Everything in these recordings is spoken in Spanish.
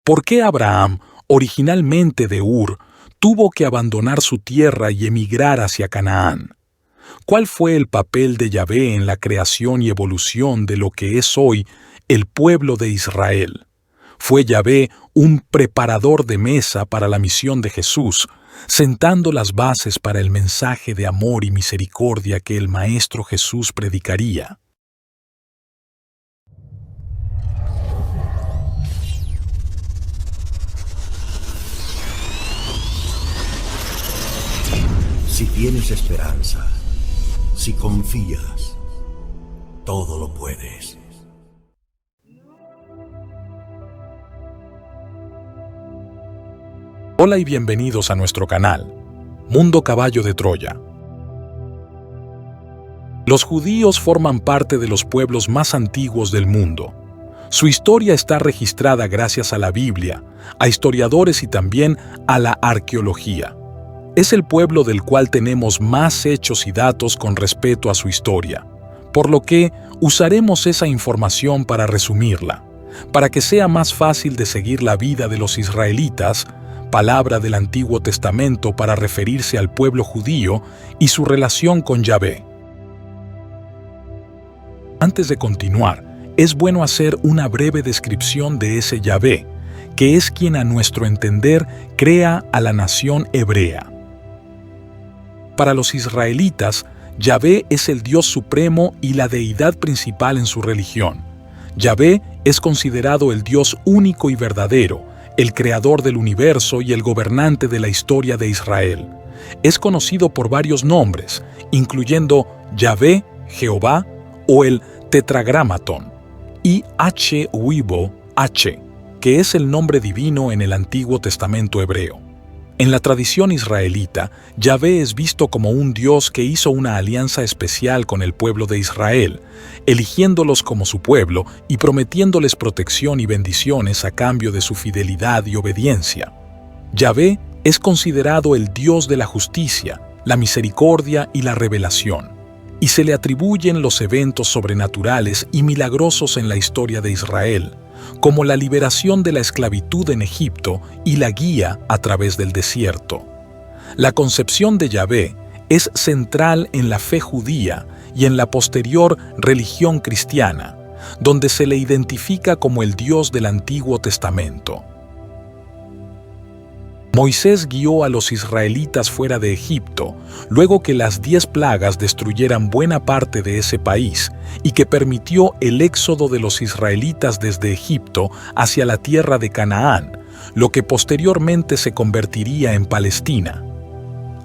¿Por qué Abraham, originalmente de Ur, tuvo que abandonar su tierra y emigrar hacia Canaán? ¿Cuál fue el papel de Yahvé en la creación y evolución de lo que es hoy el pueblo de Israel? ¿Fue Yahvé un preparador de mesa para la misión de Jesús, sentando las bases para el mensaje de amor y misericordia que el Maestro Jesús predicaría? Si tienes esperanza, si confías, todo lo puedes. Hola y bienvenidos a nuestro canal, Mundo Caballo de Troya. Los judíos forman parte de los pueblos más antiguos del mundo. Su historia está registrada gracias a la Biblia, a historiadores y también a la arqueología. Es el pueblo del cual tenemos más hechos y datos con respecto a su historia, por lo que usaremos esa información para resumirla, para que sea más fácil de seguir la vida de los israelitas, palabra del Antiguo Testamento para referirse al pueblo judío y su relación con Yahvé. Antes de continuar, es bueno hacer una breve descripción de ese Yahvé, que es quien a nuestro entender crea a la nación hebrea. Para los israelitas, Yahvé es el Dios supremo y la deidad principal en su religión. Yahvé es considerado el Dios único y verdadero, el creador del universo y el gobernante de la historia de Israel. Es conocido por varios nombres, incluyendo Yahvé, Jehová o el Tetragramatón, y H, que es el nombre divino en el Antiguo Testamento hebreo. En la tradición israelita, Yahvé es visto como un Dios que hizo una alianza especial con el pueblo de Israel, eligiéndolos como su pueblo y prometiéndoles protección y bendiciones a cambio de su fidelidad y obediencia. Yahvé es considerado el Dios de la justicia, la misericordia y la revelación, y se le atribuyen los eventos sobrenaturales y milagrosos en la historia de Israel, como la liberación de la esclavitud en Egipto y la guía a través del desierto. La concepción de Yahvé es central en la fe judía y en la posterior religión cristiana, donde se le identifica como el Dios del Antiguo Testamento. Moisés guió a los israelitas fuera de Egipto, luego que las 10 plagas destruyeran buena parte de ese país y que permitió el éxodo de los israelitas desde Egipto hacia la tierra de Canaán, lo que posteriormente se convertiría en Palestina.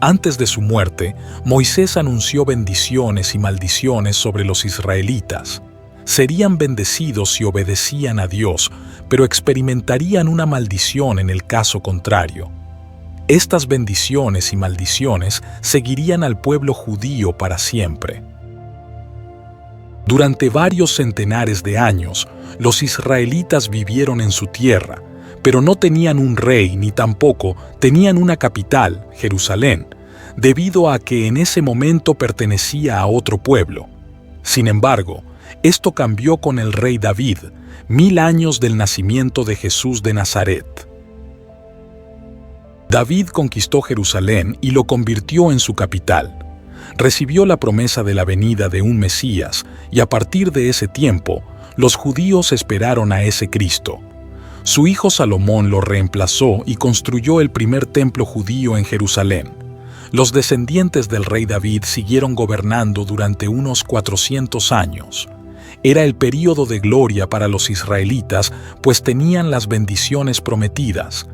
Antes de su muerte, Moisés anunció bendiciones y maldiciones sobre los israelitas. Serían bendecidos si obedecían a Dios, pero experimentarían una maldición en el caso contrario. Estas bendiciones y maldiciones seguirían al pueblo judío para siempre. Durante varios centenares de años, los israelitas vivieron en su tierra, pero no tenían un rey ni tampoco tenían una capital, Jerusalén, debido a que en ese momento pertenecía a otro pueblo. Sin embargo, esto cambió con el rey David, 1000 años del nacimiento de Jesús de Nazaret. David conquistó Jerusalén y lo convirtió en su capital. Recibió la promesa de la venida de un Mesías y a partir de ese tiempo, los judíos esperaron a ese Cristo. Su hijo Salomón lo reemplazó y construyó el primer templo judío en Jerusalén. Los descendientes del rey David siguieron gobernando durante unos 400 años. Era el período de gloria para los israelitas, pues tenían las bendiciones prometidas.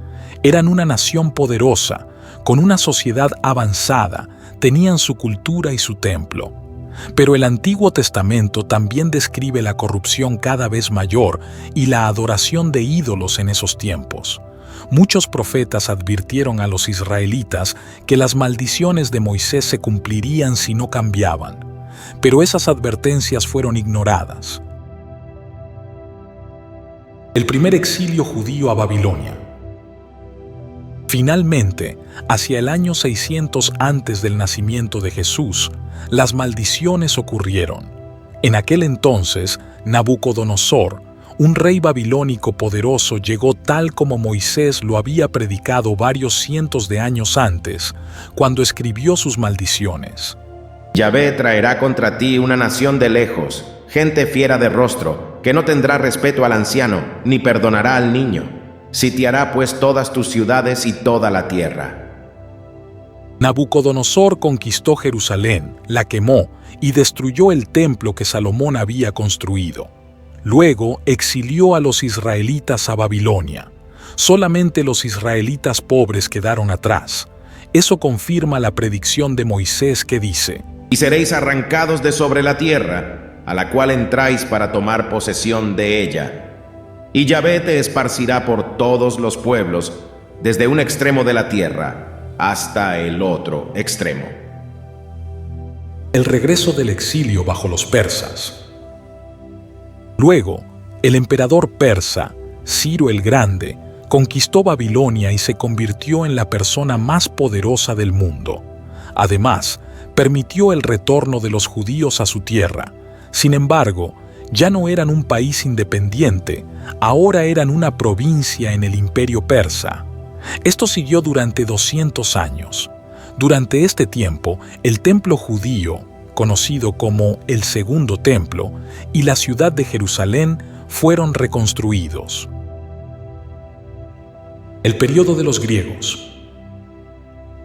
Eran una nación poderosa, con una sociedad avanzada, tenían su cultura y su templo. Pero el Antiguo Testamento también describe la corrupción cada vez mayor y la adoración de ídolos en esos tiempos. Muchos profetas advirtieron a los israelitas que las maldiciones de Moisés se cumplirían si no cambiaban, pero esas advertencias fueron ignoradas. El primer exilio judío a Babilonia. Finalmente, hacia el año 600 antes del nacimiento de Jesús, las maldiciones ocurrieron. En aquel entonces, Nabucodonosor, un rey babilónico poderoso llegó tal como Moisés lo había predicado varios cientos de años antes, cuando escribió sus maldiciones. Yahvé traerá contra ti una nación de lejos, gente fiera de rostro, que no tendrá respeto al anciano, ni perdonará al niño. Sitiará pues todas tus ciudades y toda la tierra. Nabucodonosor conquistó Jerusalén, la quemó y destruyó el templo que Salomón había construido. Luego exilió a los israelitas a Babilonia. Solamente los israelitas pobres quedaron atrás. Eso confirma la predicción de Moisés que dice: Y seréis arrancados de sobre la tierra, a la cual entráis para tomar posesión de ella. Y Yahvé te esparcirá por todos los pueblos, desde un extremo de la tierra hasta el otro extremo. El regreso del exilio bajo los persas. Luego, el emperador persa, Ciro el Grande, conquistó Babilonia y se convirtió en la persona más poderosa del mundo. Además, permitió el retorno de los judíos a su tierra. Sin embargo, ya no eran un país independiente, ahora eran una provincia en el imperio persa. Esto siguió durante 200 años. Durante este tiempo, el templo judío, conocido como el Segundo Templo, y la ciudad de Jerusalén fueron reconstruidos. El periodo de los griegos.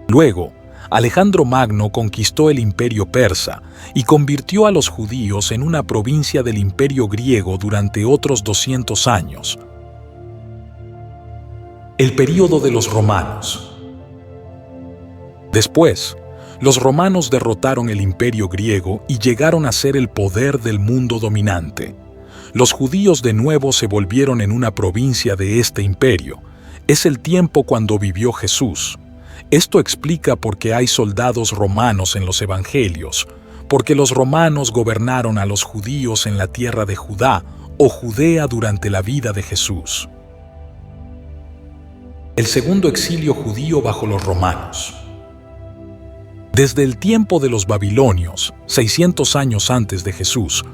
Luego, Alejandro Magno conquistó el imperio persa y convirtió a los judíos en una provincia del imperio griego durante otros 200 años. El período de los romanos. Después, los romanos derrotaron el imperio griego y llegaron a ser el poder del mundo dominante. Los judíos de nuevo se volvieron en una provincia de este imperio. Es el tiempo cuando vivió Jesús. Esto explica por qué hay soldados romanos en los evangelios, porque los romanos gobernaron a los judíos en la tierra de Judá o Judea durante la vida de Jesús. El segundo exilio judío bajo los romanos. Desde el tiempo de los babilonios, 600 años antes de Jesús,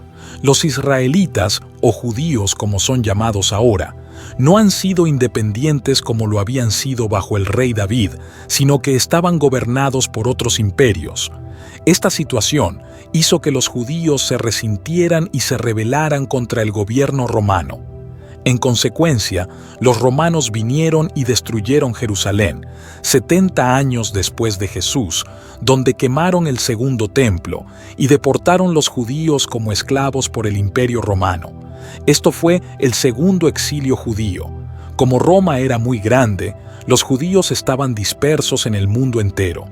los israelitas, o judíos como son llamados ahora, no han sido independientes como lo habían sido bajo el rey David, sino que estaban gobernados por otros imperios. Esta situación hizo que los judíos se resintieran y se rebelaran contra el gobierno romano. En consecuencia, los romanos vinieron y destruyeron Jerusalén, 70 años después de Jesús, donde quemaron el segundo templo y deportaron los judíos como esclavos por el imperio romano. Esto fue el segundo exilio judío. Como Roma era muy grande, los judíos estaban dispersos en el mundo entero.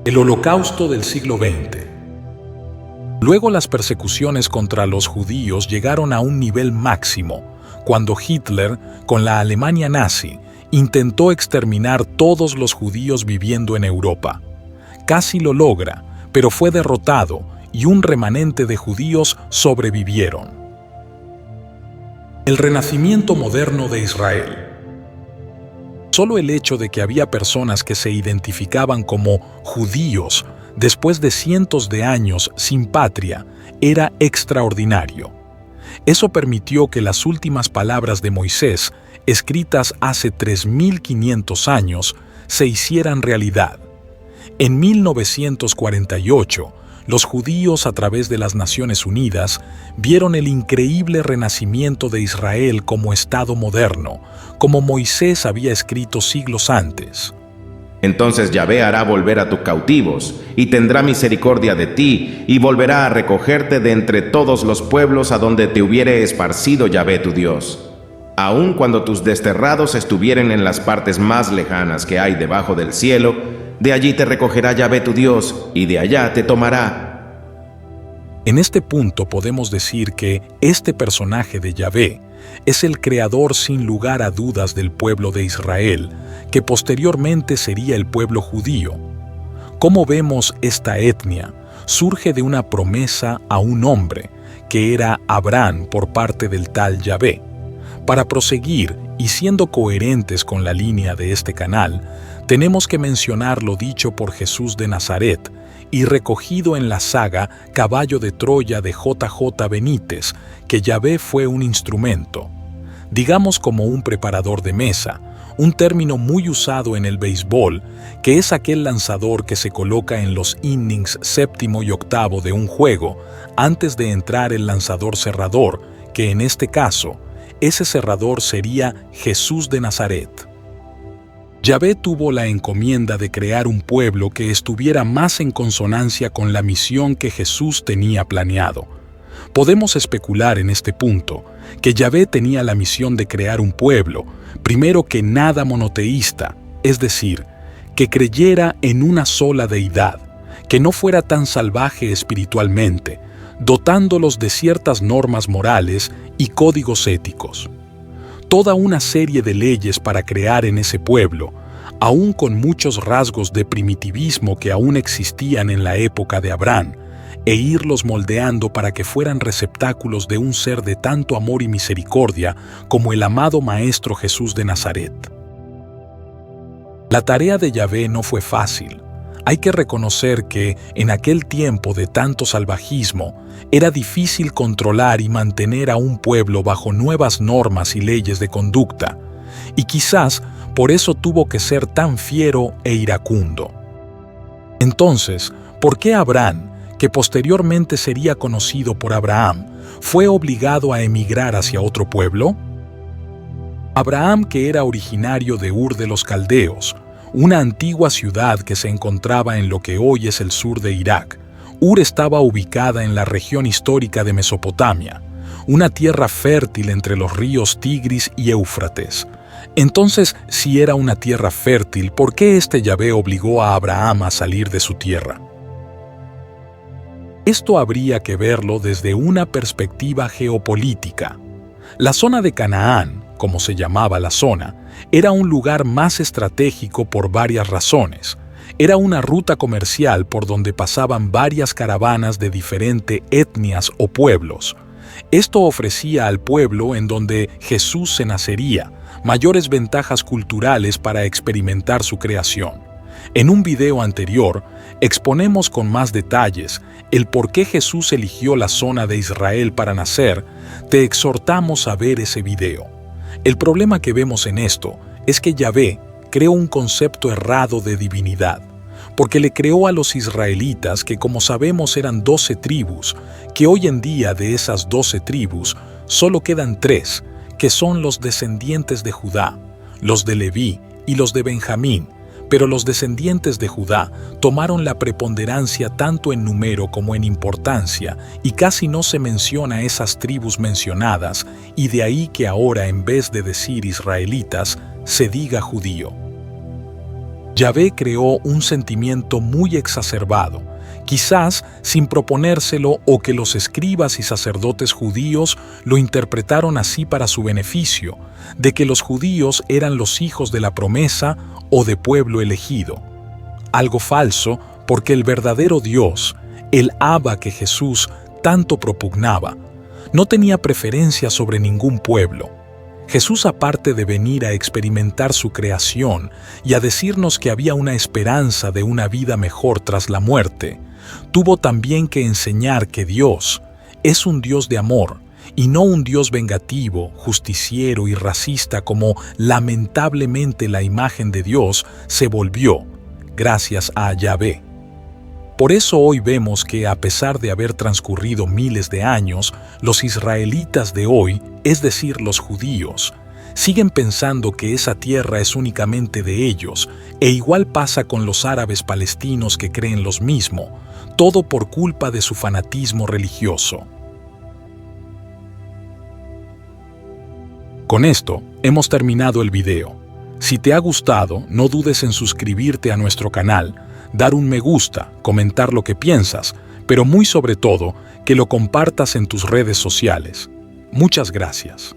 El Holocausto del siglo XX. Luego las persecuciones contra los judíos llegaron a un nivel máximo, cuando Hitler, con la Alemania nazi, intentó exterminar todos los judíos viviendo en Europa. Casi lo logra, pero fue derrotado y un remanente de judíos sobrevivieron. El renacimiento moderno de Israel. Solo el hecho de que había personas que se identificaban como judíos después de cientos de años sin patria era extraordinario. Eso permitió que las últimas palabras de Moisés, escritas hace 3500 años, se hicieran realidad. En 1948, los judíos a través de las Naciones Unidas vieron el increíble renacimiento de Israel como Estado moderno, como Moisés había escrito siglos antes. Entonces Yahvé hará volver a tus cautivos, y tendrá misericordia de ti, y volverá a recogerte de entre todos los pueblos a donde te hubiere esparcido Yahvé tu Dios. Aun cuando tus desterrados estuvieren en las partes más lejanas que hay debajo del cielo, de allí te recogerá Yahvé tu Dios, y de allá te tomará. En este punto podemos decir que este personaje de Yahvé es el creador sin lugar a dudas del pueblo de Israel, que posteriormente sería el pueblo judío. Como vemos, esta etnia surge de una promesa a un hombre, que era Abraham por parte del tal Yahvé. Para proseguir Y siendo coherentes con la línea de este canal, tenemos que mencionar lo dicho por Jesús de Nazaret y recogido en la saga Caballo de Troya de J.J. Benítez, que Yahvé fue un instrumento, digamos como un preparador de mesa, un término muy usado en el béisbol, que es aquel lanzador que se coloca en los innings séptimo y octavo de un juego antes de entrar el lanzador cerrador, que en este caso, ese cerrador sería Jesús de Nazaret. Yahvé tuvo la encomienda de crear un pueblo que estuviera más en consonancia con la misión que Jesús tenía planeado. Podemos especular en este punto que Yahvé tenía la misión de crear un pueblo, primero que nada monoteísta, es decir, que creyera en una sola deidad, que no fuera tan salvaje espiritualmente, dotándolos de ciertas normas morales y códigos éticos. Toda una serie de leyes para crear en ese pueblo, aún con muchos rasgos de primitivismo que aún existían en la época de Abraham, e irlos moldeando para que fueran receptáculos de un ser de tanto amor y misericordia como el amado Maestro Jesús de Nazaret. La tarea de Yahvé no fue fácil. Hay que reconocer que, en aquel tiempo de tanto salvajismo, era difícil controlar y mantener a un pueblo bajo nuevas normas y leyes de conducta, y quizás por eso tuvo que ser tan fiero e iracundo. Entonces, ¿por qué Abraham, que posteriormente sería conocido por Abraham, fue obligado a emigrar hacia otro pueblo? Abraham, que era originario de Ur de los Caldeos, una antigua ciudad que se encontraba en lo que hoy es el sur de Irak. Ur estaba ubicada en la región histórica de Mesopotamia, una tierra fértil entre los ríos Tigris y Éufrates. Entonces, si era una tierra fértil, ¿por qué Yahvé obligó a Abraham a salir de su tierra? Esto habría que verlo desde una perspectiva geopolítica. La zona de Canaán, como se llamaba la zona, era un lugar más estratégico por varias razones. Era una ruta comercial por donde pasaban varias caravanas de diferentes etnias o pueblos. Esto ofrecía al pueblo en donde Jesús se nacería mayores ventajas culturales para experimentar su creación. En un video anterior, exponemos con más detalles el por qué Jesús eligió la zona de Israel para nacer. Te exhortamos a ver ese video. El problema que vemos en esto es que Yahvé creó un concepto errado de divinidad, porque le creó a los israelitas que, como sabemos, eran 12 tribus, que hoy en día de esas 12 tribus solo quedan 3, que son los descendientes de Judá, los de Leví y los de Benjamín, pero los descendientes de Judá tomaron la preponderancia tanto en número como en importancia, y casi no se menciona esas tribus mencionadas, y de ahí que ahora, en vez de decir israelitas, se diga judío. Yahvé creó un sentimiento muy exacerbado, quizás sin proponérselo, o que los escribas y sacerdotes judíos lo interpretaron así para su beneficio, de que los judíos eran los hijos de la promesa o de pueblo elegido. Algo falso, porque el verdadero Dios, el Abba que Jesús tanto propugnaba, no tenía preferencia sobre ningún pueblo. Jesús, aparte de venir a experimentar su creación y a decirnos que había una esperanza de una vida mejor tras la muerte, tuvo también que enseñar que Dios es un Dios de amor y no un Dios vengativo, justiciero y racista como lamentablemente la imagen de Dios se volvió, gracias a Yahvé. Por eso hoy vemos que, a pesar de haber transcurrido miles de años, los israelitas de hoy, es decir, los judíos, siguen pensando que esa tierra es únicamente de ellos, e igual pasa con los árabes palestinos que creen lo mismo, todo por culpa de su fanatismo religioso. Con esto, hemos terminado el video. Si te ha gustado, no dudes en suscribirte a nuestro canal, dar un me gusta, comentar lo que piensas, pero muy sobre todo, que lo compartas en tus redes sociales. Muchas gracias.